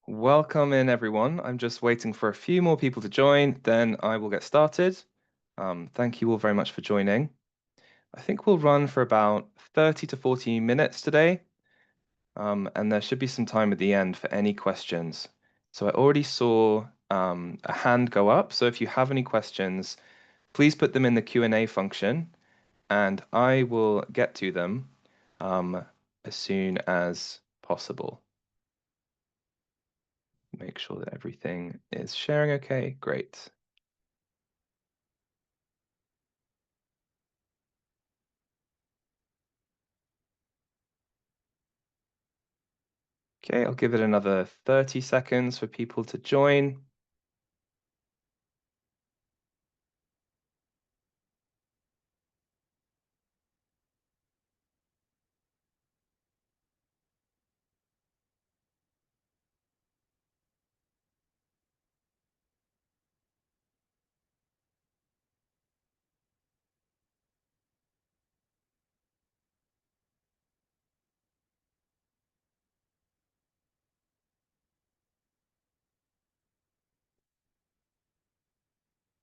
Welcome in, everyone. I'm just waiting for a few more people to join, then I will get started. Thank you all very much for joining. I think we'll run for about 30 to 40 minutes today, and there should be some time at the end for any questions. So I already saw a hand go up, so if you have any questions, please put them in the Q&A function, and I will get to them um, as soon as possible. Make sure that everything is sharing okay. Great. Okay, I'll give it another 30 seconds for people to join.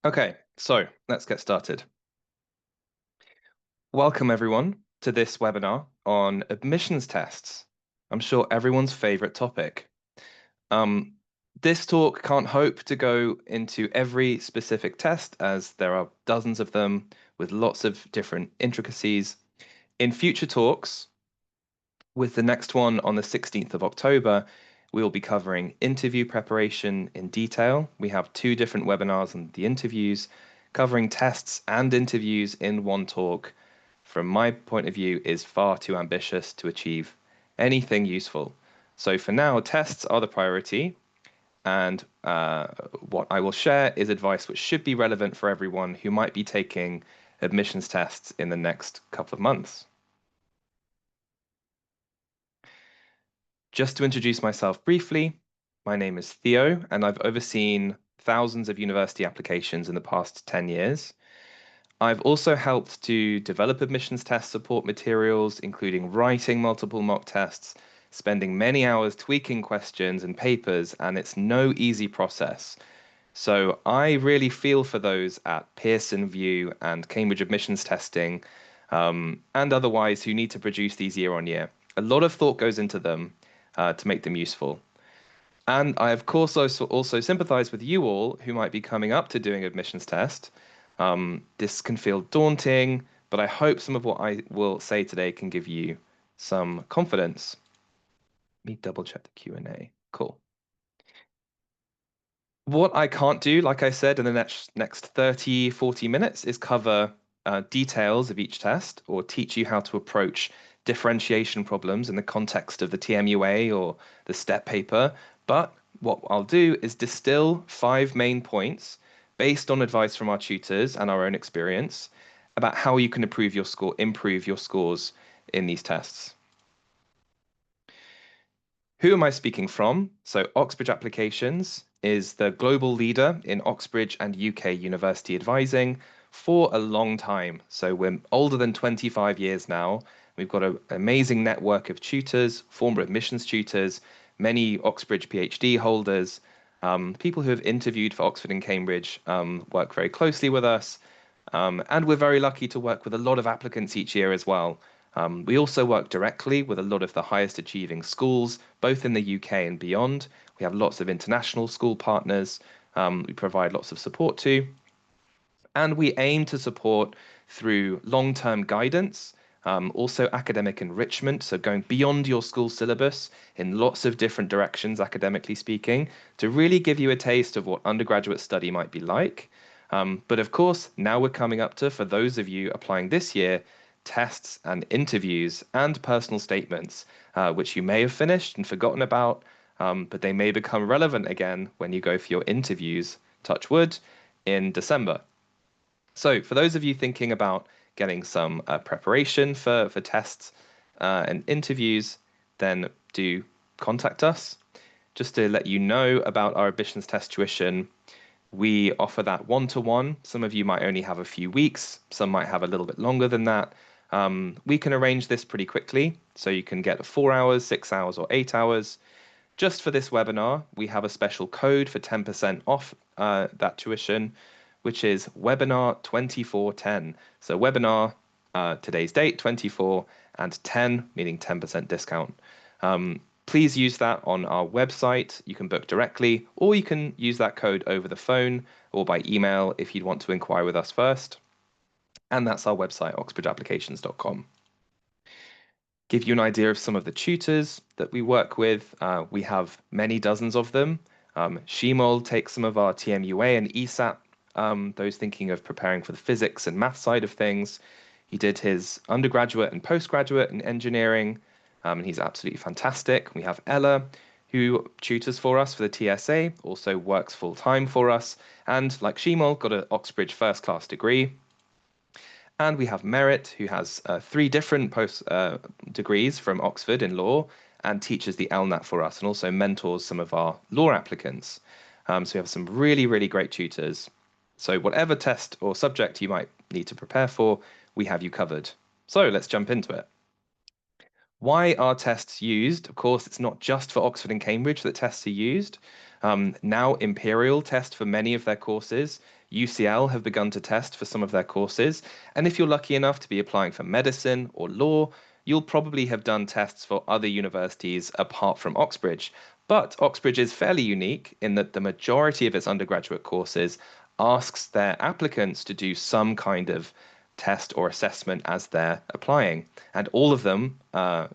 Okay, so let's get started. Welcome everyone to this webinar on admissions tests. I'm sure everyone's favorite topic. Um, this talk can't hope to go into every specific test as there are dozens of them with lots of different intricacies. In future talks, with the next one on the 16th of October, we will be covering interview preparation in detail. We have two different webinars on the interviews, covering tests and interviews in one talk. From my point of view, is far too ambitious to achieve anything useful. So for now, tests are the priority, and what I will share is advice which should be relevant for everyone who might be taking admissions tests in the next couple of months. Just to introduce myself briefly, my name is Theo, and I've overseen thousands of university applications in the past 10 years. I've also helped to develop admissions test support materials, including writing multiple mock tests, spending many hours tweaking questions and papers, and it's no easy process. So I really feel for those at Pearson VUE and Cambridge admissions testing, and otherwise who need to produce these year on year. A lot of thought goes into them to make them useful. And I, of course, also sympathize with you all who might be coming up to doing admissions test. This can feel daunting, but I hope some of what I will say today can give you some confidence. Let me double check the Q&A. Cool. What I can't do, like I said, in the next 30, 40 minutes is cover details of each test or teach you how to approach differentiation problems in the context of the TMUA or the STEP paper. But what I'll do is distill 5 main points based on advice from our tutors and our own experience about how you can improve your scores in these tests. Who am I speaking from? So, Oxbridge Applications is the global leader in Oxbridge and UK university advising for a long time. So, we're older than 25 years now. We've got an amazing network of tutors, former admissions tutors, many Oxbridge PhD holders, people who have interviewed for Oxford and Cambridge work very closely with us. And we're very lucky to work with a lot of applicants each year as well. We also work directly with a lot of the highest achieving schools, both in the UK and beyond. We have lots of international school partners we provide lots of support to. And we aim to support through long-term guidance, also academic enrichment, so going beyond your school syllabus in lots of different directions, academically speaking, to really give you a taste of what undergraduate study might be like. But of course, now we're coming up to, for those of you applying this year, tests and interviews and personal statements, which you may have finished and forgotten about, but they may become relevant again when you go for your interviews, touch wood, in December. So for those of you thinking about getting some preparation for tests and interviews, then do contact us. Just to let you know about our admissions test tuition, we offer that one-to-one. Some of you might only have a few weeks, some might have a little bit longer than that. We can arrange this pretty quickly, so you can get 4 hours, 6 hours, or 8 hours. Just for this webinar, we have a special code for 10% off that tuition, which is webinar 2410. So webinar, today's date, 24, and 10, meaning 10% discount. Please use that on our website. You can book directly, or you can use that code over the phone or by email if you'd want to inquire with us first. And that's our website, oxbridgeapplications.com. Give you an idea of some of the tutors that we work with. We have many dozens of them. Shimol takes some of our TMUA and ESAT, those thinking of preparing for the physics and math side of things. He did his undergraduate and postgraduate in engineering, and he's absolutely fantastic. We have Ella, who tutors for us for the TSA, also works full time for us, and like Shimol, got an Oxbridge first class degree. And we have Merit, who has 3 different post degrees from Oxford in law and teaches the LNAT for us and also mentors some of our law applicants. So we have some really, really great tutors. So whatever test or subject you might need to prepare for, we have you covered. So let's jump into it. Why are tests used? Of course, it's not just for Oxford and Cambridge that tests are used. Now Imperial test for many of their courses. UCL have begun to test for some of their courses. And if you're lucky enough to be applying for medicine or law, you'll probably have done tests for other universities apart from Oxbridge. But Oxbridge is fairly unique in that the majority of its undergraduate courses asks their applicants to do some kind of test or assessment as they're applying. And all of them,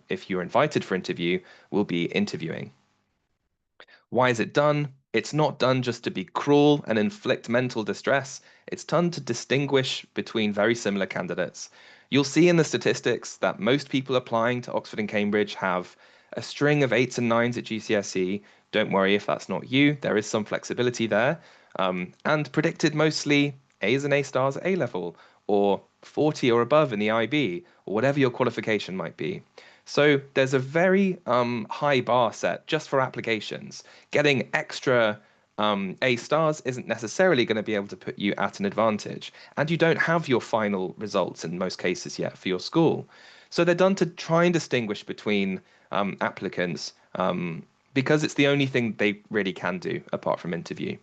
if you're invited for interview, will be interviewing. Why is it done? It's not done just to be cruel and inflict mental distress. It's done to distinguish between very similar candidates. You'll see in the statistics that most people applying to Oxford and Cambridge have a string of 8s and 9s at GCSE. Don't worry if that's not you. There is some flexibility there. And predicted mostly A's and A stars at A level, or 40 or above in the IB, or whatever your qualification might be. So there's a very high bar set just for applications. Getting extra A stars isn't necessarily going to be able to put you at an advantage. And you don't have your final results in most cases yet for your school. So they're done to try and distinguish between applicants because it's the only thing they really can do apart from interview.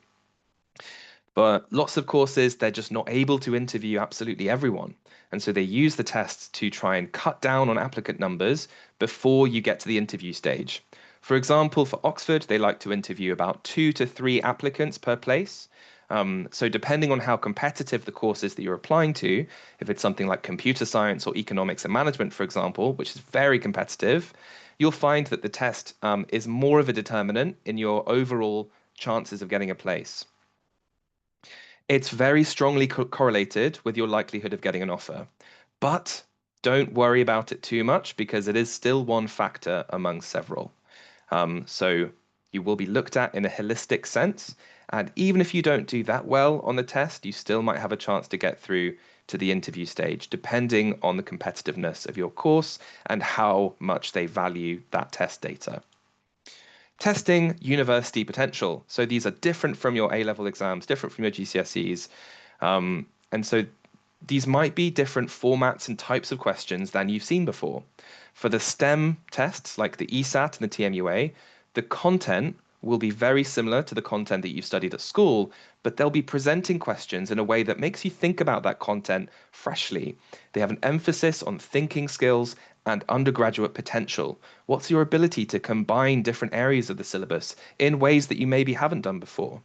But lots of courses, they're just not able to interview absolutely everyone. And so they use the tests to try and cut down on applicant numbers before you get to the interview stage. For example, for Oxford, they like to interview about 2 to 3 applicants per place. So depending on how competitive the courses that you're applying to, if it's something like computer science or economics and management, for example, which is very competitive, you'll find that the test is more of a determinant in your overall chances of getting a place. It's very strongly correlated with your likelihood of getting an offer. But don't worry about it too much because it is still one factor among several. So you will be looked at in a holistic sense. And even if you don't do that well on the test, you still might have a chance to get through to the interview stage, depending on the competitiveness of your course and how much they value that test data. Testing university potential. So these are different from your A-level exams, different from your GCSEs. And so these might be different formats and types of questions than you've seen before. For the STEM tests, like the ESAT and the TMUA, the content will be very similar to the content that you've studied at school, but they'll be presenting questions in a way that makes you think about that content freshly. They have an emphasis on thinking skills and undergraduate potential. What's your ability to combine different areas of the syllabus in ways that you maybe haven't done before?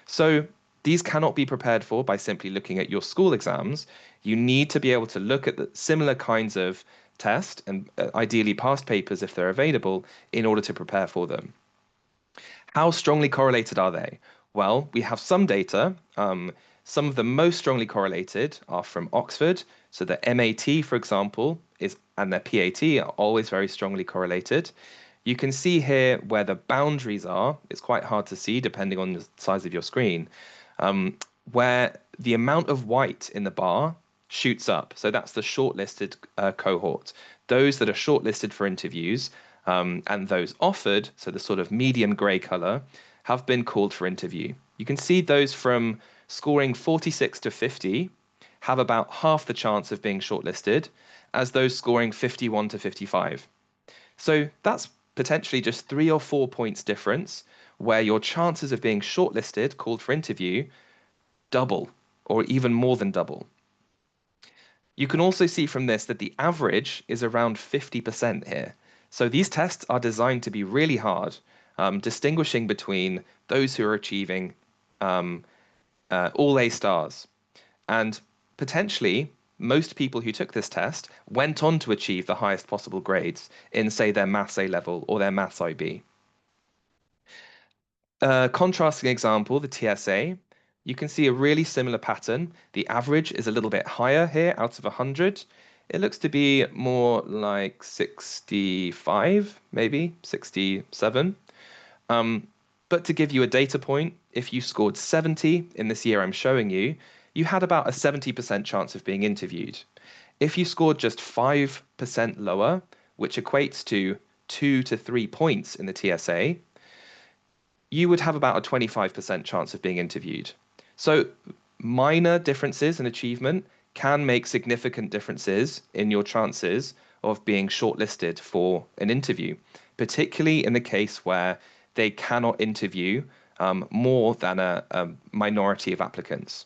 So these cannot be prepared for by simply looking at your school exams. You need to be able to look at the similar kinds of tests and ideally past papers if they're available in order to prepare for them. How strongly correlated are they? Well, we have some data. Some of the most strongly correlated are from Oxford. So the MAT, for example, and the PAT are always very strongly correlated. You can see here where the boundaries are. It's quite hard to see depending on the size of your screen, where the amount of white in the bar shoots up. So that's the shortlisted cohort. Those that are shortlisted for interviews and those offered, so the sort of medium grey colour, have been called for interview. You can see those from scoring 46 to 50 have about half the chance of being shortlisted as those scoring 51 to 55. So that's potentially just 3 or 4 points difference, where your chances of being shortlisted, called for interview, double or even more than double. You can also see from this that the average is around 50% here. So these tests are designed to be really hard, distinguishing between those who are achieving um, all A stars. And potentially, most people who took this test went on to achieve the highest possible grades in, say, their Maths A level or their Maths IB. Contrasting example, the TSA, you can see a really similar pattern. The average is a little bit higher here out of 100. It looks to be more like 65, maybe 67. Um, but to give you a data point, if you scored 70 in this year I'm showing you, you had about a 70% chance of being interviewed. If you scored just 5% lower, which equates to 2 to 3 points in the TSA, you would have about a 25% chance of being interviewed. So minor differences in achievement can make significant differences in your chances of being shortlisted for an interview, particularly in the case where they cannot interview more than a minority of applicants.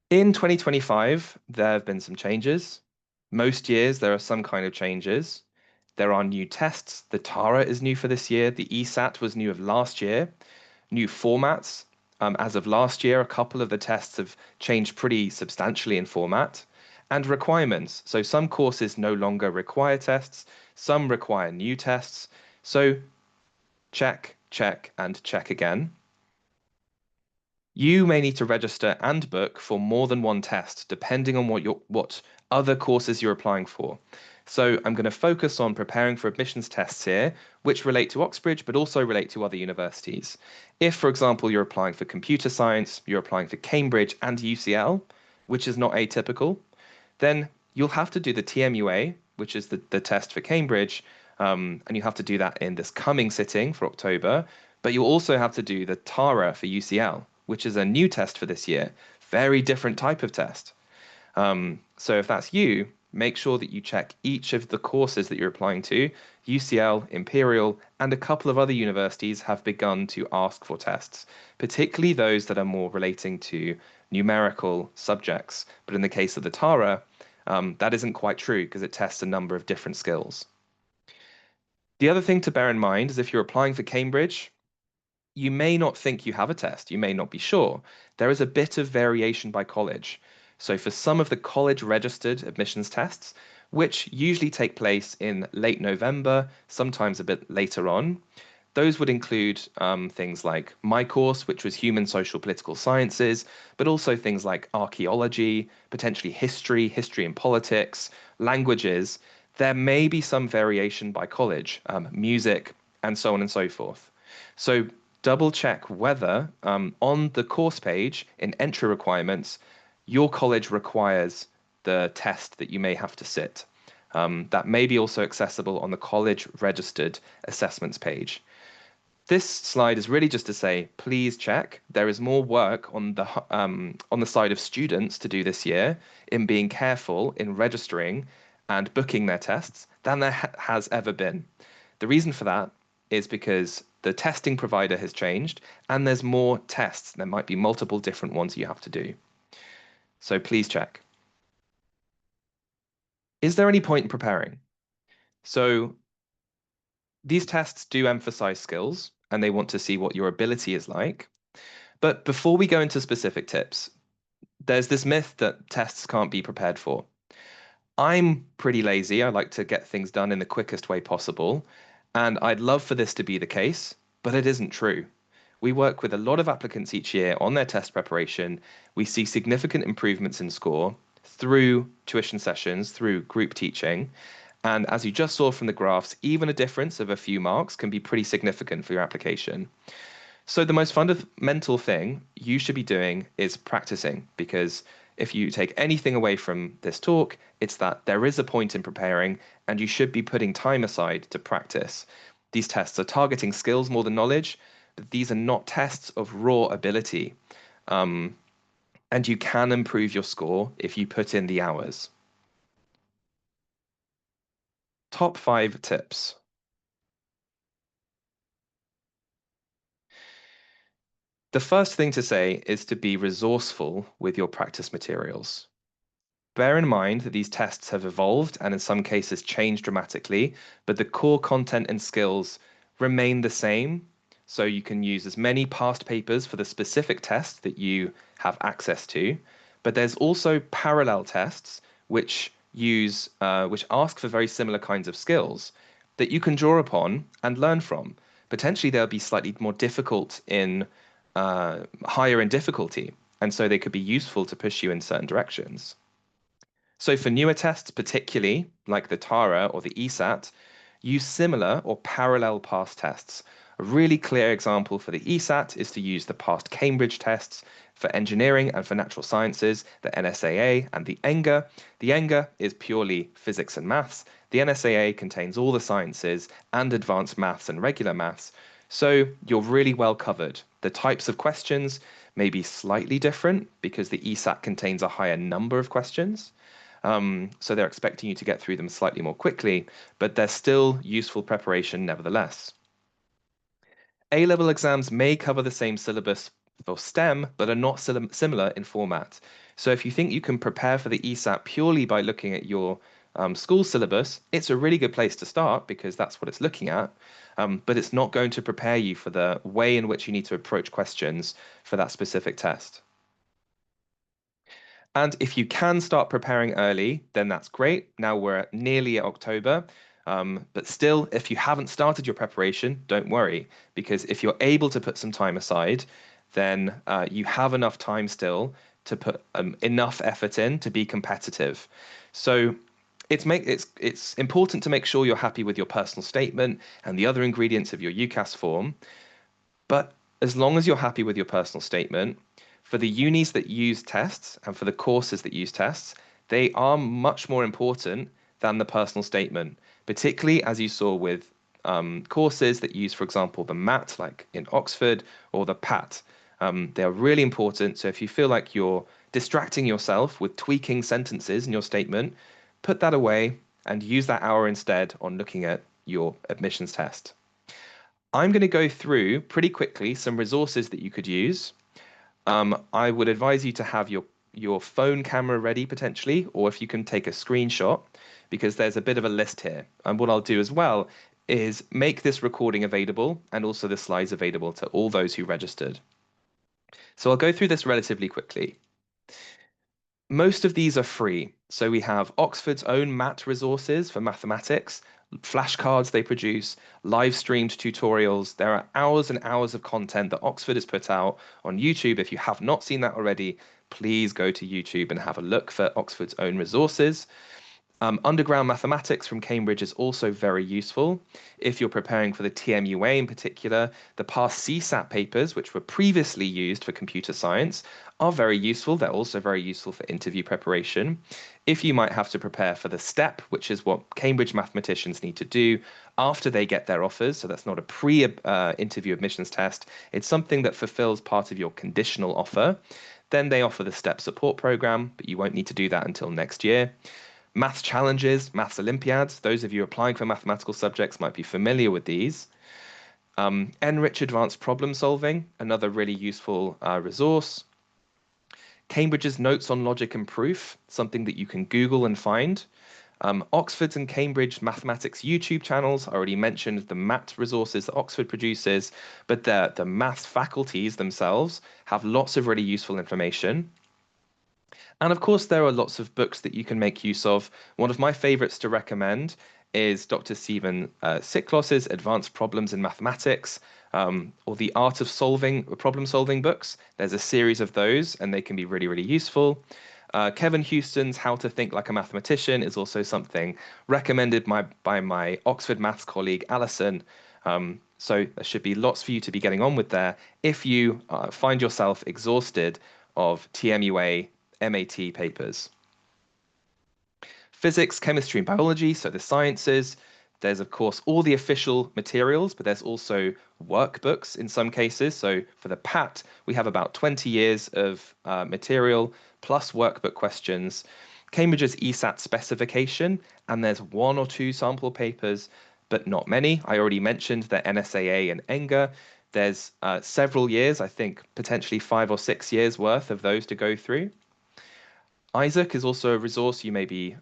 In 2025, there have been some changes. Most years, there are some kind of changes. There are new tests. The TARA is new for this year. The ESAT was new of last year. New formats. As of last year, a couple of the tests have changed pretty substantially in format. And requirements. So some courses no longer require tests, some require new tests. So check, check, and check again. You may need to register and book for more than one test, depending on what other courses you're applying for. So I'm going to focus on preparing for admissions tests here, which relate to Oxbridge, but also relate to other universities. If, for example, you're applying for computer science, you're applying for Cambridge and UCL, which is not atypical, then you'll have to do the TMUA, which is the test for Cambridge, and you have to do that in this coming sitting for October. But you'll also have to do the TARA for UCL, which is a new test for this year. Very different type of test. So if that's you, make sure that you check each of the courses that you're applying to. UCL, Imperial, and a couple of other universities have begun to ask for tests, particularly those that are more relating to numerical subjects. But in the case of the TARA, that isn't quite true because it tests a number of different skills. The other thing to bear in mind is if you're applying for Cambridge, you may not think you have a test. You may not be sure. There is a bit of variation by college. So for some of the college registered admissions tests, which usually take place in late November, sometimes a bit later on, those would include things like my course, which was Human Social Political Sciences, but also things like archaeology, potentially history, history and politics, languages. There may be some variation by college, music, and so on and so forth. So double check whether on the course page in entry requirements, your college requires the test that you may have to sit. That may be also accessible on the college registered assessments page. This slide is really just to say, please check. There is more work on the side of students to do this year in being careful in registering and booking their tests than there has ever been. The reason for that is because the testing provider has changed and there's more tests. There might be multiple different ones you have to do. So please check. Is there any point in preparing? So these tests do emphasize skills and they want to see what your ability is like. But before we go into specific tips, there's this myth that tests can't be prepared for. I'm pretty lazy. I like to get things done in the quickest way possible. And I'd love for this to be the case, but it isn't true. We work with a lot of applicants each year on their test preparation. We see significant improvements in score through tuition sessions, through group teaching. And as you just saw from the graphs, even a difference of a few marks can be pretty significant for your application. So the most fundamental thing you should be doing is practicing, because if you take anything away from this talk, it's that there is a point in preparing and you should be putting time aside to practice. These tests are targeting skills more than knowledge, but these are not tests of raw ability. And you can improve your score if you put in the hours. Top 5 tips. The first thing to say is to be resourceful with your practice materials. Bear in mind that these tests have evolved and in some cases changed dramatically, but the core content and skills remain the same. So you can use as many past papers for the specific test that you have access to, but there's also parallel tests which ask for very similar kinds of skills that you can draw upon and learn from. Potentially they'll be slightly more difficult higher in difficulty, and so they could be useful to push you in certain directions. So for newer tests, particularly like the TARA or the ESAT, use similar or parallel past tests. A really clear example for the ESAT is to use the past Cambridge tests for engineering and for natural sciences, the NSAA and the ENGA. The ENGA is purely physics and maths. The NSAA contains all the sciences and advanced maths and regular maths. So you're really well covered. The types of questions may be slightly different because the ESAT contains a higher number of questions. So they're expecting you to get through them slightly more quickly, but they're still useful preparation nevertheless. A-level exams may cover the same syllabus for STEM, but are not similar in format. So if you think you can prepare for the ESAT purely by looking at your school syllabus, it's a really good place to start because that's what it's looking at. But it's not going to prepare you for the way in which you need to approach questions for that specific test. And if you can start preparing early, then that's great. Now we're nearly at October. But still, if you haven't started your preparation, don't worry, because if you're able to put some time aside, then you have enough time still to put enough effort in to be competitive. So it's important to make sure you're happy with your personal statement and the other ingredients of your UCAS form. But as long as you're happy with your personal statement, for the unis that use tests and for the courses that use tests, they are much more important than the personal statement, particularly as you saw with courses that use, for example, the MAT, like in Oxford, or the PAT. They are really important. So if you feel like you're distracting yourself with tweaking sentences in your statement, put that away and use that hour instead on looking at your admissions test. I'm going to go through pretty quickly some resources that you could use. I would advise you to have your phone camera ready potentially, or if you can take a screenshot, because there's a bit of a list here. And what I'll do as well is make this recording available and also the slides available to all those who registered. So I'll go through this relatively quickly. Most of these are free. So we have Oxford's own MAT resources for mathematics, flashcards they produce, live streamed tutorials. There are hours and hours of content that Oxford has put out on YouTube. If you have not seen that already, please go to YouTube and have a look for Oxford's own resources. Underground mathematics from Cambridge is also very useful. If you're preparing for the TMUA in particular, the past CSAT papers, which were previously used for computer science, are very useful. They're also very useful for interview preparation. If you might have to prepare for the STEP, which is what Cambridge mathematicians need to do after they get their offers, so that's not a pre-interview admissions test, it's something that fulfills part of your conditional offer. Then they offer the STEP support program, but you won't need to do that until next year. Maths challenges, maths Olympiads, those of you applying for mathematical subjects might be familiar with these. Enrich Advanced Problem Solving, another really useful resource. Cambridge's Notes on Logic and Proof, something that you can Google and find. Oxford's and Cambridge mathematics YouTube channels, I already mentioned the MAT resources that Oxford produces, but the maths faculties themselves have lots of really useful information. And of course, there are lots of books that you can make use of. One of my favorites to recommend is Dr. Stephen Siklos's Advanced Problems in Mathematics, or the Art of Solving Problem Solving books. There's a series of those, and they can be really, really useful. Kevin Houston's How to Think Like a Mathematician is also something recommended by my Oxford maths colleague, Alison. So there should be lots for you to be getting on with there if you find yourself exhausted of TMUA MAT papers. Physics, chemistry, and biology, so the sciences. There's, of course, all the official materials, but there's also workbooks in some cases. So for the PAT, we have about 20 years of material plus workbook questions. Cambridge's ESAT specification, and there's one or two sample papers, but not many. I already mentioned the NSAA and ENGA. There's several years, I think potentially 5 or 6 years worth of those to go through. Isaac is also a resource you may be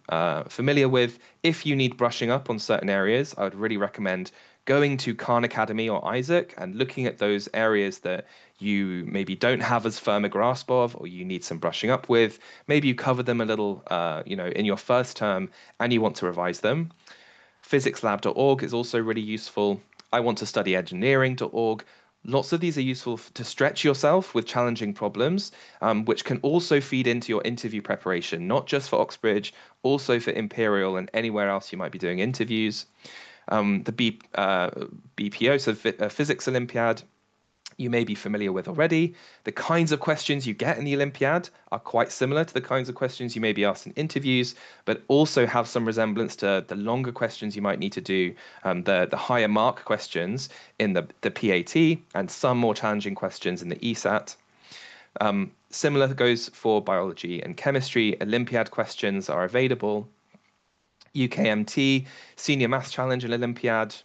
familiar with. If you need brushing up on certain areas, I would really recommend going to Khan Academy or Isaac and looking at those areas that you maybe don't have as firm a grasp of or you need some brushing up with. Maybe you cover them a little, in your first term and you want to revise them. Physicslab.org is also really useful. I want to study engineering.org. Lots of these are useful to stretch yourself with challenging problems, which can also feed into your interview preparation, not just for Oxbridge, also for Imperial and anywhere else you might be doing interviews. BPO, so Physics Olympiad, you may be familiar with already. The kinds of questions you get in the Olympiad are quite similar to the kinds of questions you may be asked in interviews, but also have some resemblance to the longer questions you might need to do, the higher mark questions in the PAT, and some more challenging questions in the ESAT. Similar goes for biology and chemistry. Olympiad questions are available. UKMT, Senior Maths Challenge and Olympiad.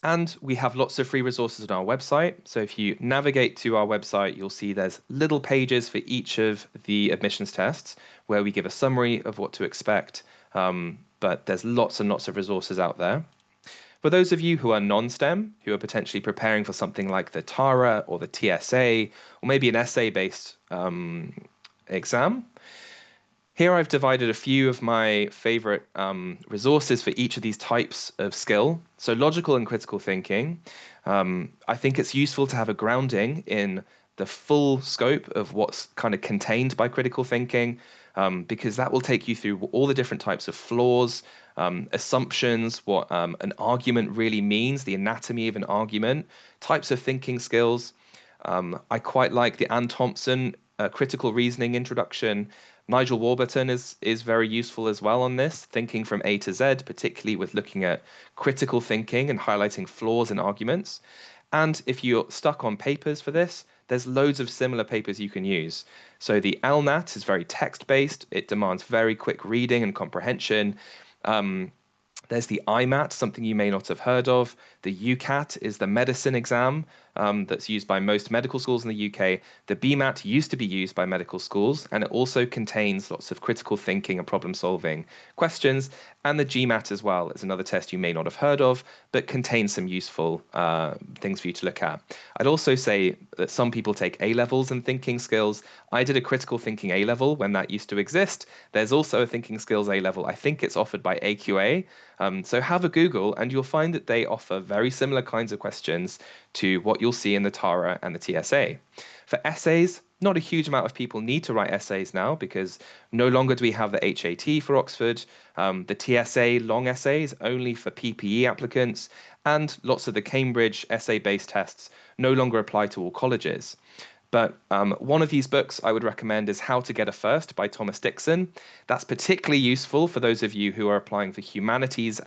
And we have lots of free resources on our website. So if you navigate to our website, you'll see there's little pages for each of the admissions tests where we give a summary of what to expect. But there's lots and lots of resources out there. For those of you who are non-STEM, who are potentially preparing for something like the TARA or the TSA, or maybe an essay-based exam, here I've divided a few of my favorite resources for each of these types of skill. So logical and critical thinking. I think it's useful to have a grounding in the full scope of what's kind of contained by critical thinking, because that will take you through all the different types of flaws, assumptions, what an argument really means, the anatomy of an argument, types of thinking skills. I quite like the Anne Thompson critical reasoning introduction. Nigel Warburton is very useful as well on this, thinking from A to Z, particularly with looking at critical thinking and highlighting flaws in arguments. And if you're stuck on papers for this, there's loads of similar papers you can use. So the LNAT is very text-based. It demands very quick reading and comprehension. There's the IMAT, something you may not have heard of. The UCAT is the medicine exam that's used by most medical schools in the UK. The BMAT used to be used by medical schools, and it also contains lots of critical thinking and problem solving questions. And the GMAT as well is another test you may not have heard of, but contains some useful things for you to look at. I'd also say that some people take A-levels in thinking skills. I did a critical thinking A-level when that used to exist. There's also a thinking skills A-level. I think it's offered by AQA. So have a Google and you'll find that they offer very similar kinds of questions to what you'll see in the TARA and the TSA. For essays, not a huge amount of people need to write essays now because no longer do we have the HAT for Oxford. The TSA long essays only for PPE applicants, and lots of the Cambridge essay-based tests no longer apply to all colleges. But one of these books I would recommend is How to Get a First by Thomas Dixon. That's particularly useful for those of you who are applying for humanities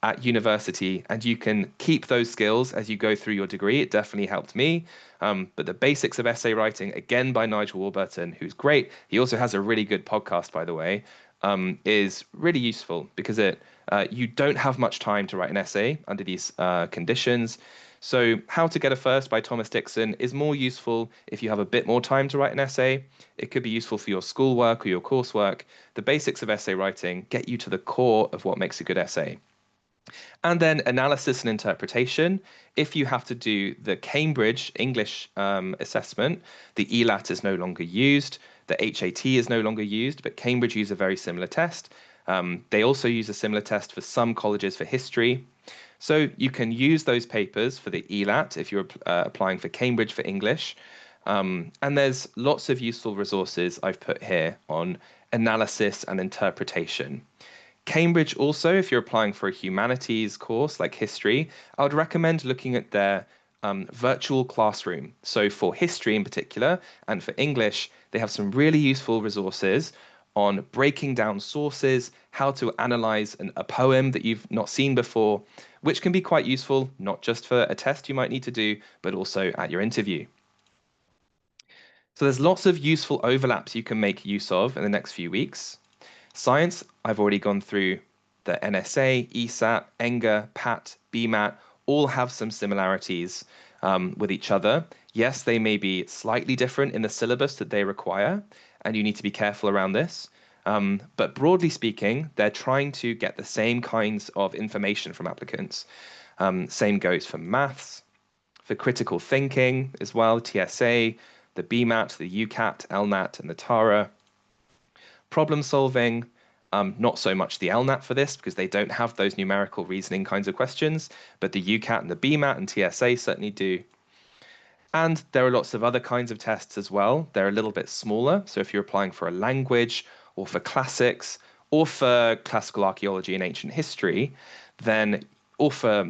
at university, and you can keep those skills as you go through your degree. It definitely helped me. But the basics of essay writing, again by Nigel Warburton, who's great. He also has a really good podcast, by the way, is really useful because you don't have much time to write an essay under these conditions. So How to Get a First by Thomas Dixon is more useful if you have a bit more time to write an essay. It could be useful for your schoolwork or your coursework. The basics of essay writing get you to the core of what makes a good essay. And then analysis and interpretation. If you have to do the Cambridge English assessment, the ELAT is no longer used. The HAT is no longer used, but Cambridge use a very similar test. They also use a similar test for some colleges for history. So you can use those papers for the ELAT if you're applying for Cambridge for English. And there's lots of useful resources I've put here on analysis and interpretation. Cambridge also, if you're applying for a humanities course like history, I would recommend looking at their virtual classroom. So for history in particular, and for English, they have some really useful resources on breaking down sources, how to analyze a poem that you've not seen before, which can be quite useful, not just for a test you might need to do, but also at your interview. So there's lots of useful overlaps you can make use of in the next few weeks. Science, I've already gone through the NSA, ESAT, ENGA, PAT, BMAT, all have some similarities with each other. Yes, they may be slightly different in the syllabus that they require, and you need to be careful around this. But broadly speaking, they're trying to get the same kinds of information from applicants. Same goes for maths, for critical thinking as well, TSA, the BMAT, the UCAT, LNAT, and the TARA. Problem solving, not so much the LNAT for this because they don't have those numerical reasoning kinds of questions, but the UCAT and the BMAT and TSA certainly do. And there are lots of other kinds of tests as well. They're a little bit smaller. So if you're applying for a language or for classics or for classical archaeology and ancient history, then or for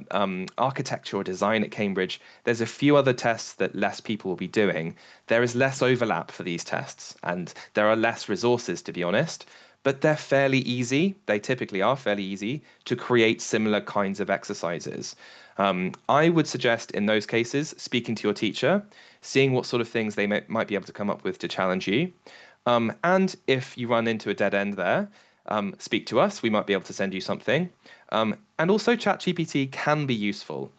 architecture or design at Cambridge, there's a few other tests that less people will be doing. There is less overlap for these tests, and there are less resources, to be honest, but they're fairly easy. They typically are fairly easy to create similar kinds of exercises. I would suggest in those cases, speaking to your teacher, seeing what sort of things they might be able to come up with to challenge you. And if you run into a dead end there, speak to us. We might be able to send you something. And also, ChatGPT can be useful.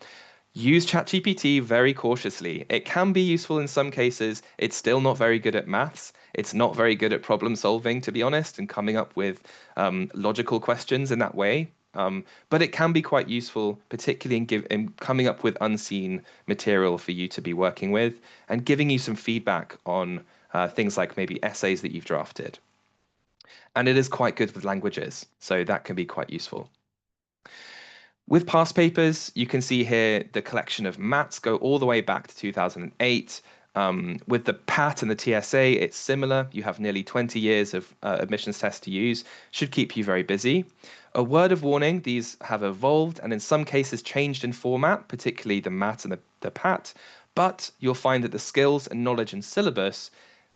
Use ChatGPT very cautiously. It can be useful in some cases. It's still not very good at maths. It's not very good at problem solving, to be honest, and coming up with logical questions in that way. But it can be quite useful, particularly in coming up with unseen material for you to be working with and giving you some feedback on things like maybe essays that you've drafted. And it is quite good with languages, so that can be quite useful. With past papers, you can see here the collection of mats go all the way back to 2008. With the PAT and the TSA, it's similar. You have nearly 20 years of admissions tests to use. Should keep you very busy. A word of warning, these have evolved and in some cases changed in format, particularly the MAT and the PAT, but you'll find that the skills and knowledge and syllabus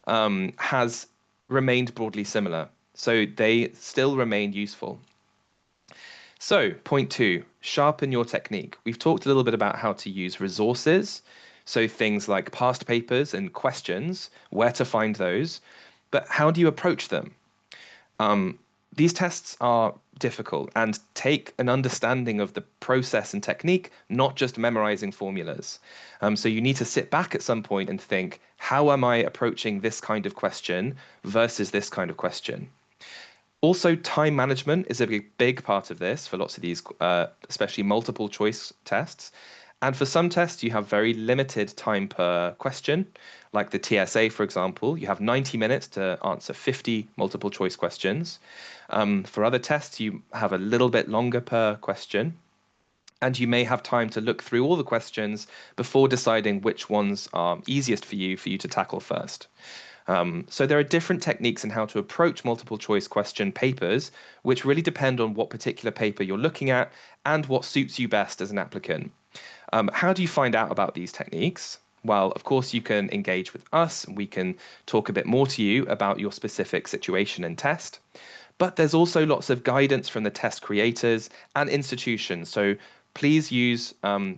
has remained broadly similar. So they still remain useful. So, point two, sharpen your technique. We've talked a little bit about how to use resources, so things like past papers and questions, where to find those, but how do you approach them? These tests are difficult and take an understanding of the process and technique, not just memorizing formulas. So you need to sit back at some point and think, how am I approaching this kind of question versus this kind of question? Also, time management is a big part of this for lots of these, especially multiple choice tests. And for some tests, you have very limited time per question, like the TSA, for example. You have 90 minutes to answer 50 multiple choice questions. For other tests, you have a little bit longer per question. And you may have time to look through all the questions before deciding which ones are easiest for you to tackle first. So there are different techniques in how to approach multiple choice question papers, which really depend on what particular paper you're looking at and what suits you best as an applicant. How do you find out about these techniques? Well, of course, you can engage with us and we can talk a bit more to you about your specific situation and test. But there's also lots of guidance from the test creators and institutions. So please use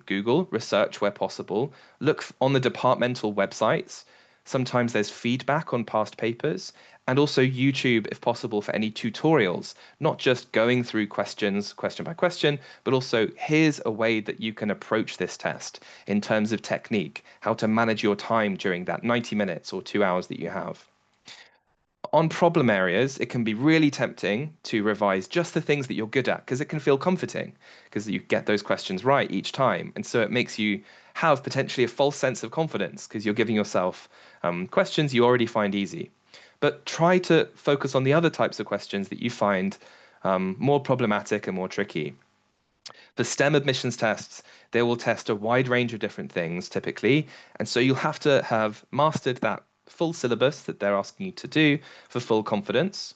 Google, research where possible, look on the departmental websites. Sometimes there's feedback on past papers, and also YouTube, if possible, for any tutorials, not just going through questions, question by question, but also here's a way that you can approach this test in terms of technique, how to manage your time during that 90 minutes or 2 hours that you have. On problem areas, it can be really tempting to revise just the things that you're good at because it can feel comforting because you get those questions right each time. And so it makes you have potentially a false sense of confidence because you're giving yourself questions you already find easy. But try to focus on the other types of questions that you find more problematic and more tricky. For STEM admissions tests, they will test a wide range of different things typically. And so you'll have to have mastered that full syllabus that they're asking you to do for full confidence.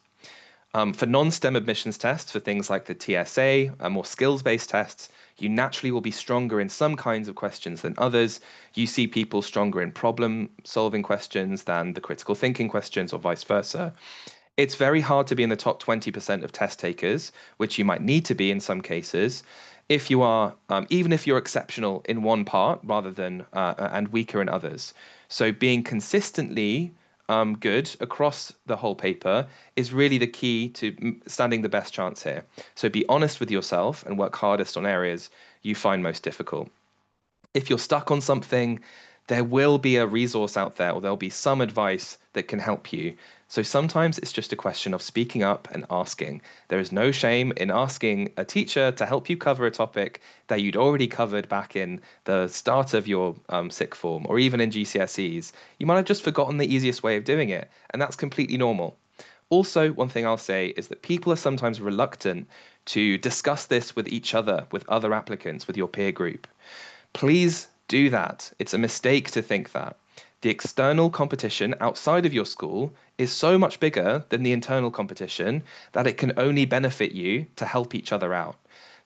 For non-STEM admissions tests, for things like the TSA, more skills-based tests, you naturally will be stronger in some kinds of questions than others. You see people stronger in problem-solving questions than the critical thinking questions or vice versa. It's very hard to be in the top 20% of test takers, which you might need to be in some cases, if you are, even if you're exceptional in one part rather than and weaker in others. So being consistently good across the whole paper is really the key to standing the best chance here. So be honest with yourself and work hardest on areas you find most difficult. If you're stuck on something, there will be a resource out there or there'll be some advice that can help you. So sometimes it's just a question of speaking up and asking. There is no shame in asking a teacher to help you cover a topic that you'd already covered back in the start of your sixth form or even in GCSEs. You might have just forgotten the easiest way of doing it, and that's completely normal. Also, one thing I'll say is that people are sometimes reluctant to discuss this with each other, with other applicants, with your peer group. Please do that. It's a mistake to think that. The external competition outside of your school is so much bigger than the internal competition that it can only benefit you to help each other out.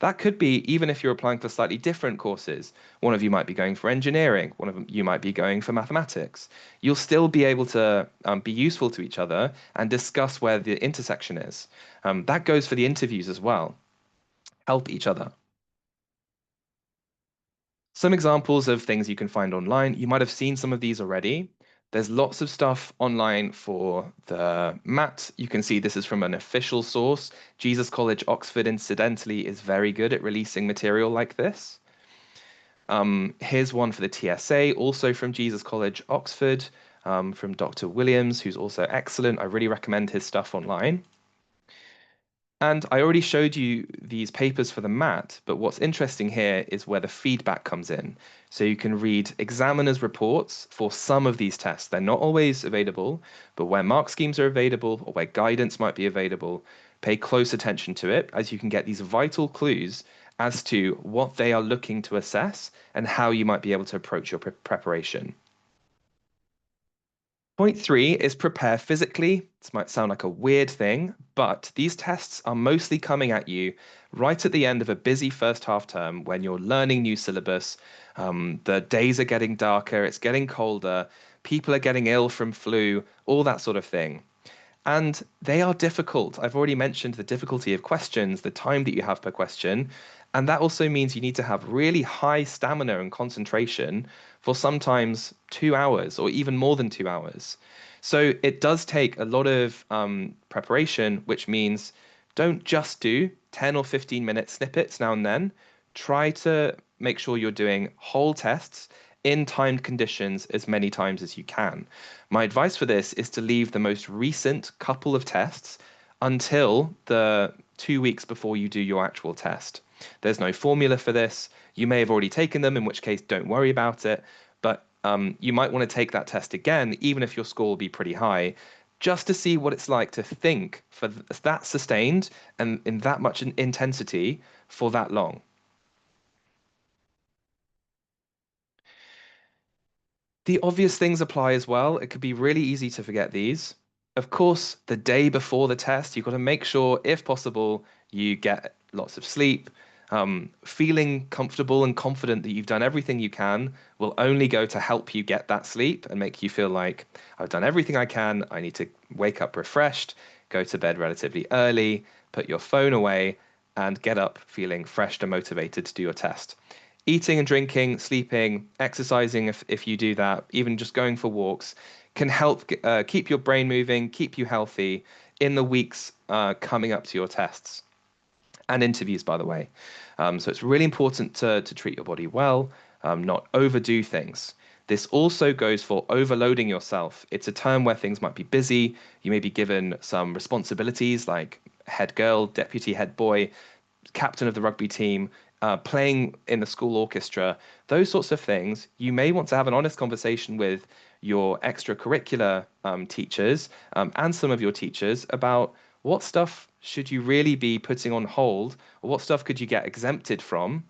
That could be even if you're applying for slightly different courses. One of you might be going for engineering, one of you might be going for mathematics. You'll still be able to be useful to each other and discuss where the intersection is. That goes for the interviews as well. Help each other. Some examples of things you can find online. You might have seen some of these already. There's lots of stuff online for the MAT. You can see this is from an official source. Jesus College, Oxford, incidentally, is very good at releasing material like this. Here's one for the TSA, also from Jesus College, Oxford, from Dr. Williams, who's also excellent. I really recommend his stuff online. And I already showed you these papers for the MAT, but what's interesting here is where the feedback comes in. So you can read examiners' reports for some of these tests. They're not always available, but where mark schemes are available or where guidance might be available, pay close attention to it as you can get these vital clues as to what they are looking to assess and how you might be able to approach your preparation. Point three is prepare physically. This might sound like a weird thing, but these tests are mostly coming at you right at the end of a busy first half term when you're learning new syllabus. The days are getting darker, it's getting colder, people are getting ill from flu, all that sort of thing. And they are difficult. I've already mentioned the difficulty of questions, the time that you have per question. And that also means you need to have really high stamina and concentration for sometimes 2 hours or even more than 2 hours. So it does take a lot of preparation, which means don't just do 10 or 15-minute snippets now and then. Try to make sure you're doing whole tests in timed conditions as many times as you can. My advice for this is to leave the most recent couple of tests until the 2 weeks before you do your actual test. There's no formula for this. You may have already taken them, in which case, don't worry about it. But you might want to take that test again, even if your score will be pretty high, just to see what it's like to think for that sustained and in that much intensity for that long. The obvious things apply as well. It could be really easy to forget these. Of course, the day before the test, you've got to make sure, if possible, you get lots of sleep. Feeling comfortable and confident that you've done everything you can will only go to help you get that sleep and make you feel like I've done everything I can. I need to wake up refreshed, go to bed relatively early, put your phone away, and get up feeling fresh and motivated to do your test. Eating and drinking, sleeping, exercising, if you do that, even just going for walks, can help keep your brain moving, keep you healthy in the weeks coming up to your tests and interviews, by the way. So it's really important to treat your body well, not overdo things. This also goes for overloading yourself. It's a term where things might be busy. You may be given some responsibilities like head girl, deputy head boy, captain of the rugby team, playing in the school orchestra, those sorts of things. You may want to have an honest conversation with your extracurricular teachers and some of your teachers about what stuff should you really be putting on hold, or what stuff could you get exempted from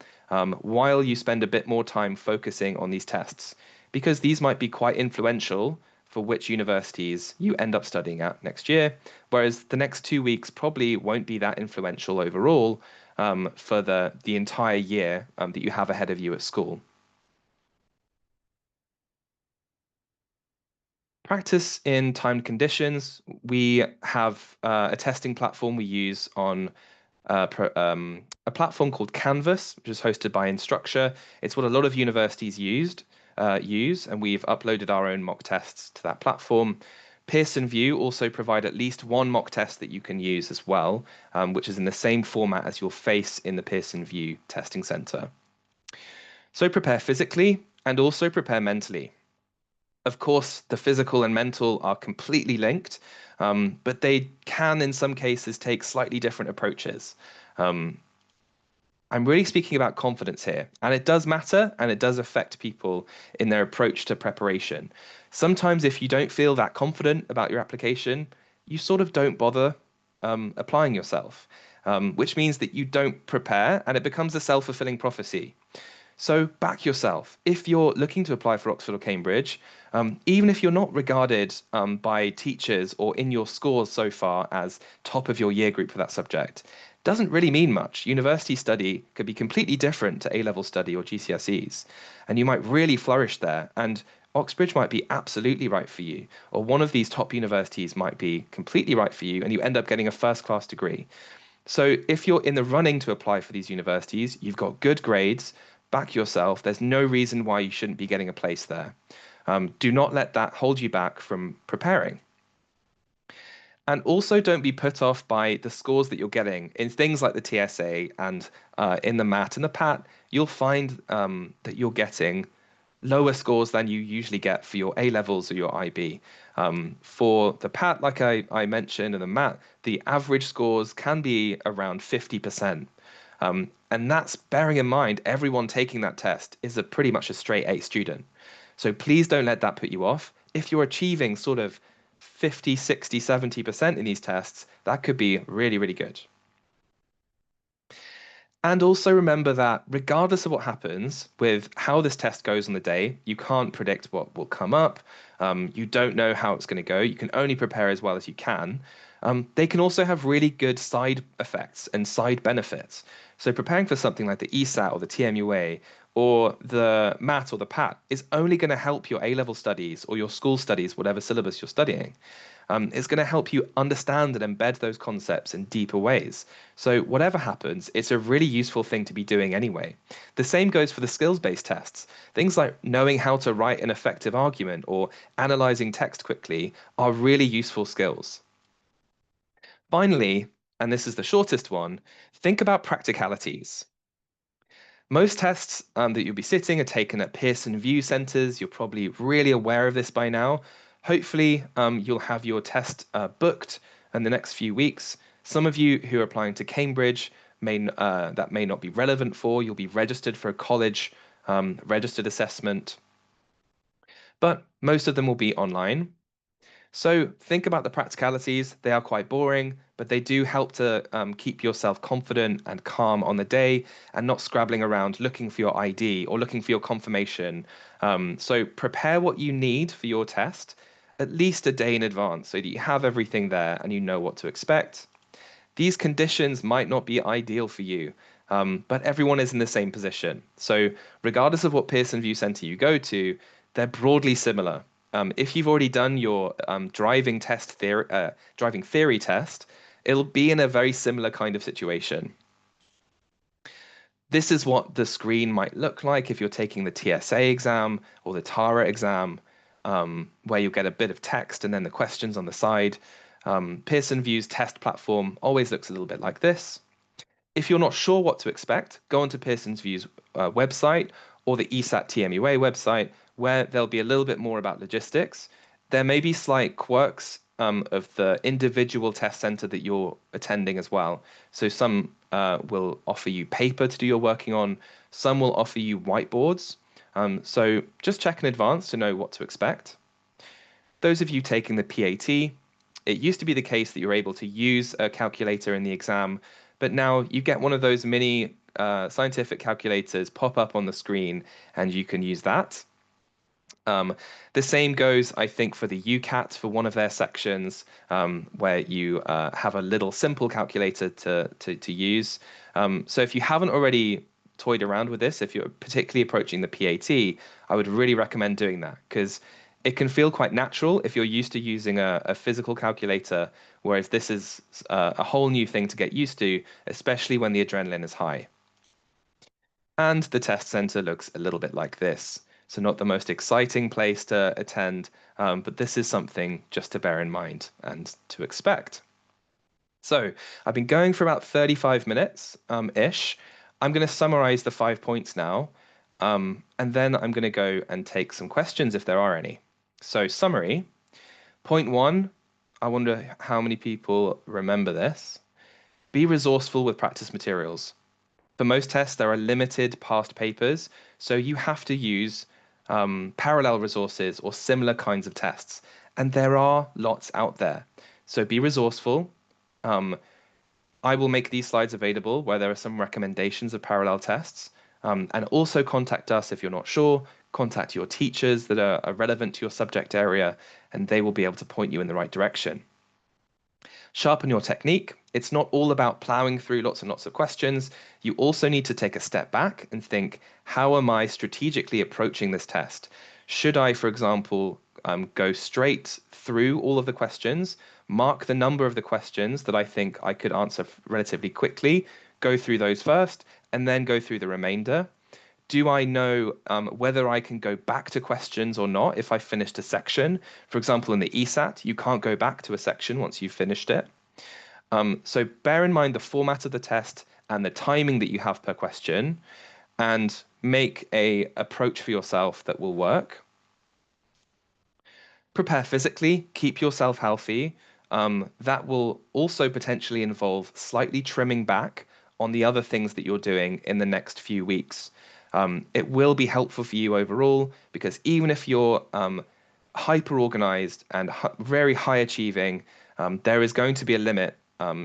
while you spend a bit more time focusing on these tests, because these might be quite influential for which universities you end up studying at next year, whereas the next 2 weeks probably won't be that influential overall for the entire year that you have ahead of you at school. Practice in timed conditions. We have a testing platform we use on a platform called Canvas, which is hosted by Instructure. It's what a lot of universities use, and we've uploaded our own mock tests to that platform. Pearson VUE also provide at least one mock test that you can use as well, which is in the same format as your face in the Pearson VUE testing center. So prepare physically and also prepare mentally. Of course, the physical and mental are completely linked, but they can, in some cases, take slightly different approaches. Um, I'm really speaking about confidence here, and it does matter and it does affect people in their approach to preparation. Sometimes, if you don't feel that confident about your application, you sort of don't bother applying yourself, which means that you don't prepare and it becomes a self-fulfilling prophecy. So back yourself. If you're looking to apply for Oxford or Cambridge, even if you're not regarded by teachers or in your scores so far as top of your year group for that subject, doesn't really mean much. University study could be completely different to A-level study or GCSEs, and you might really flourish there. And Oxbridge might be absolutely right for you, or one of these top universities might be completely right for you, and you end up getting a first-class degree. So if you're in the running to apply for these universities, you've got good grades, back yourself. There's no reason why you shouldn't be getting a place there. Do not let that hold you back from preparing. And also don't be put off by the scores that you're getting in things like the TSA and in the MAT and the PAT. You'll find that you're getting lower scores than you usually get for your A levels or your IB. For the PAT, like I mentioned, and the MAT, the average scores can be around 50%. And that's bearing in mind everyone taking that test is pretty much a straight A student. So please don't let that put you off. If you're achieving sort of 50, 60, 70% in these tests, that could be really, really good. And also remember that regardless of what happens with how this test goes on the day, you can't predict what will come up. You don't know how it's going to go. You can only prepare as well as you can. They can also have really good side effects and side benefits. So preparing for something like the ESAT or the TMUA or the MAT or the PAT is only going to help your A-level studies or your school studies, whatever syllabus you're studying. It's going to help you understand and embed those concepts in deeper ways. So whatever happens, it's a really useful thing to be doing anyway. The same goes for the skills-based tests. Things like knowing how to write an effective argument or analyzing text quickly are really useful skills. Finally, and this is the shortest one, think about practicalities. Most tests that you'll be sitting are taken at Pearson VUE centres. You're probably really aware of this by now. Hopefully, you'll have your test booked in the next few weeks. Some of you who are applying to Cambridge that may not be relevant for. You'll be registered for a college registered assessment, but most of them will be online. So think about the practicalities. They are quite boring, but they do help to keep yourself confident and calm on the day and not scrabbling around looking for your ID or looking for your confirmation. So prepare what you need for your test at least a day in advance so that you have everything there and you know what to expect. These conditions might not be ideal for you, but everyone is in the same position. So regardless of what Pearson VUE Centre you go to, they're broadly similar. If you've already done your driving theory test, it'll be in a very similar kind of situation. This is what the screen might look like if you're taking the TSA exam or the TARA exam, where you'll get a bit of text and then the questions on the side. Pearson VUE's test platform always looks a little bit like this. If you're not sure what to expect, go onto Pearson VUE's website or the ESAT TMUA website, where there'll be a little bit more about logistics. There may be slight quirks of the individual test center that you're attending as well. So some will offer you paper to do your working on, some will offer you whiteboards. So just check in advance to know what to expect. Those of you taking the PAT, it used to be the case that you're able to use a calculator in the exam, but now you get one of those mini scientific calculators pop up on the screen and you can use that. The same goes, I think, for the UCAT for one of their sections, where you have a little simple calculator to use. So if you haven't already toyed around with this, if you're particularly approaching the PAT, I would really recommend doing that because it can feel quite natural if you're used to using a physical calculator, whereas this is a whole new thing to get used to, especially when the adrenaline is high. And the test center looks a little bit like this. so not the most exciting place to attend, but this is something just to bear in mind and to expect. So I've been going for about 35 minutes ish. I'm going to summarize the 5 points now, and then I'm going to go and take some questions if there are any. So, summary. Point one, I wonder how many people remember this. Be resourceful with practice materials. For most tests, there are limited past papers, so you have to use parallel resources or similar kinds of tests. And there are lots out there. So be resourceful. Um, I will make these slides available where there are some recommendations of parallel tests. And also contact us if you're not sure. Contact your teachers that are relevant to your subject area, and they will be able to point you in the right direction. Sharpen your technique. It's not all about plowing through lots and lots of questions. You also need to take a step back and think, how am I strategically approaching this test? Should I, for example, go straight through all of the questions, mark the number of the questions that I think I could answer relatively quickly, go through those first, and then go through the remainder? Do I know whether I can go back to questions or not if I finished a section? For example, in the ESAT, you can't go back to a section once you've finished it. So bear in mind the format of the test and the timing that you have per question, and make a approach for yourself that will work. Prepare physically, keep yourself healthy. That will also potentially involve slightly trimming back on the other things that you're doing in the next few weeks. It will be helpful for you overall because even if you're hyper organized and very high achieving, there is going to be a limit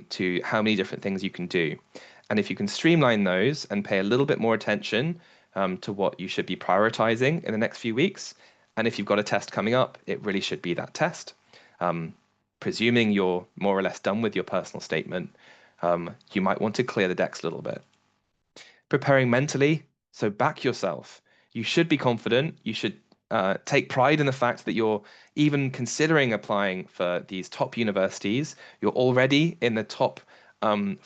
to how many different things you can do. And if you can streamline those and pay a little bit more attention to what you should be prioritizing in the next few weeks, and if you've got a test coming up, it really should be that test. Presuming you're more or less done with your personal statement, you might want to clear the decks a little bit. Preparing mentally, so back yourself. You should be confident. You should take pride in the fact that you're even considering applying for these top universities. You're already in the top 5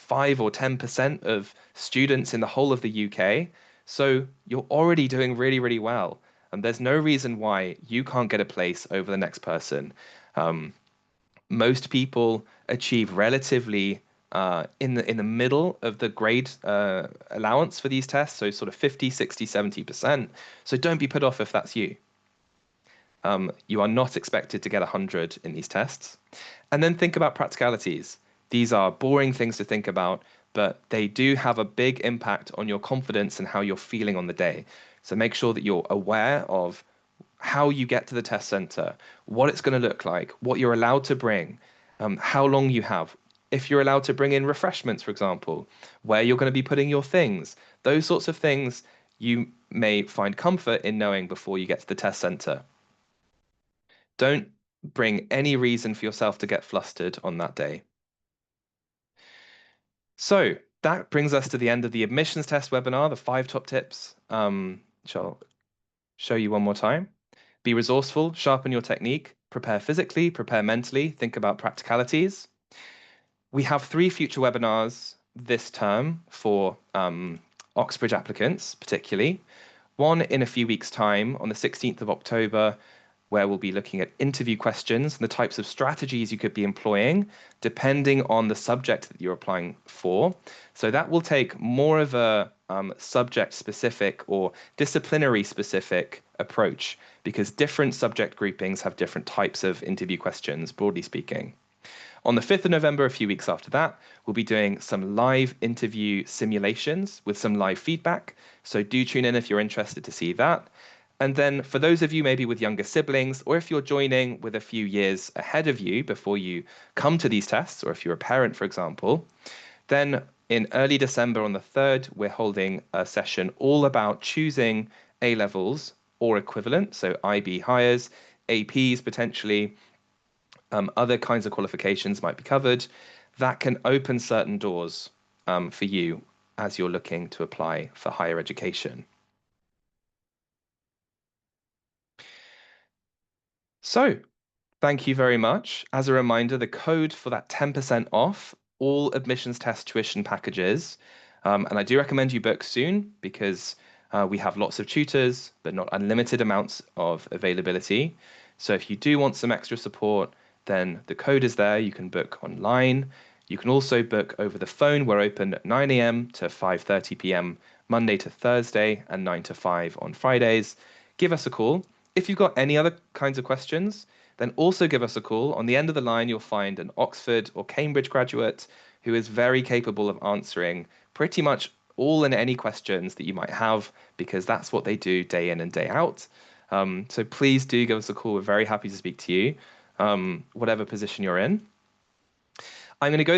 or 10% of students in the whole of the UK. So you're already doing really, really well. And there's no reason why you can't get a place over the next person. Most people achieve relatively in the middle of the grade allowance for these tests, so sort of 50, 60, 70%. So don't be put off if that's you. You are not expected to get 100 in these tests. And then think about practicalities. These are boring things to think about, but they do have a big impact on your confidence and how you're feeling on the day. So make sure that you're aware of how you get to the test center, what it's going to look like, what you're allowed to bring, how long you have, if you're allowed to bring in refreshments, for example, where you're going to be putting your things. Those sorts of things you may find comfort in knowing before you get to the test center. Don't bring any reason for yourself to get flustered on that day. So that brings us to the end of the admissions test webinar, the 5 top tips, which I'll show you one more time. Be resourceful, sharpen your technique, prepare physically, prepare mentally, think about practicalities. We have 3 future webinars this term for Oxbridge applicants, particularly. One in a few weeks' time on the 16th of October, where we'll be looking at interview questions and the types of strategies you could be employing depending on the subject that you're applying for. So that will take more of a subject specific or disciplinary specific approach because different subject groupings have different types of interview questions, broadly speaking. On the 5th of November, a few weeks after that, we'll be doing some live interview simulations with some live feedback. So do tune in if you're interested to see that. And then for those of you maybe with younger siblings, or if you're joining with a few years ahead of you before you come to these tests, or if you're a parent, for example, then in early December on the 3rd, we're holding a session all about choosing A-levels or equivalent, so IB hires, APs potentially, other kinds of qualifications might be covered. That can open certain doors for you as you're looking to apply for higher education. So, thank you very much. As a reminder, the code for that 10% off all admissions test tuition packages, and I do recommend you book soon because We have lots of tutors, but not unlimited amounts of availability. So if you do want some extra support, then the code is there. You can book online. You can also book over the phone. We're open at 9 a.m. to 5:30 p.m. Monday to Thursday and 9 to 5 on Fridays. Give us a call. If you've got any other kinds of questions, then also give us a call. On the end of the line, you'll find an Oxford or Cambridge graduate who is very capable of answering pretty much all and any questions that you might have, because that's what they do day in and day out. So please do give us a call. We're very happy to speak to you, whatever position you're in. I'm going to go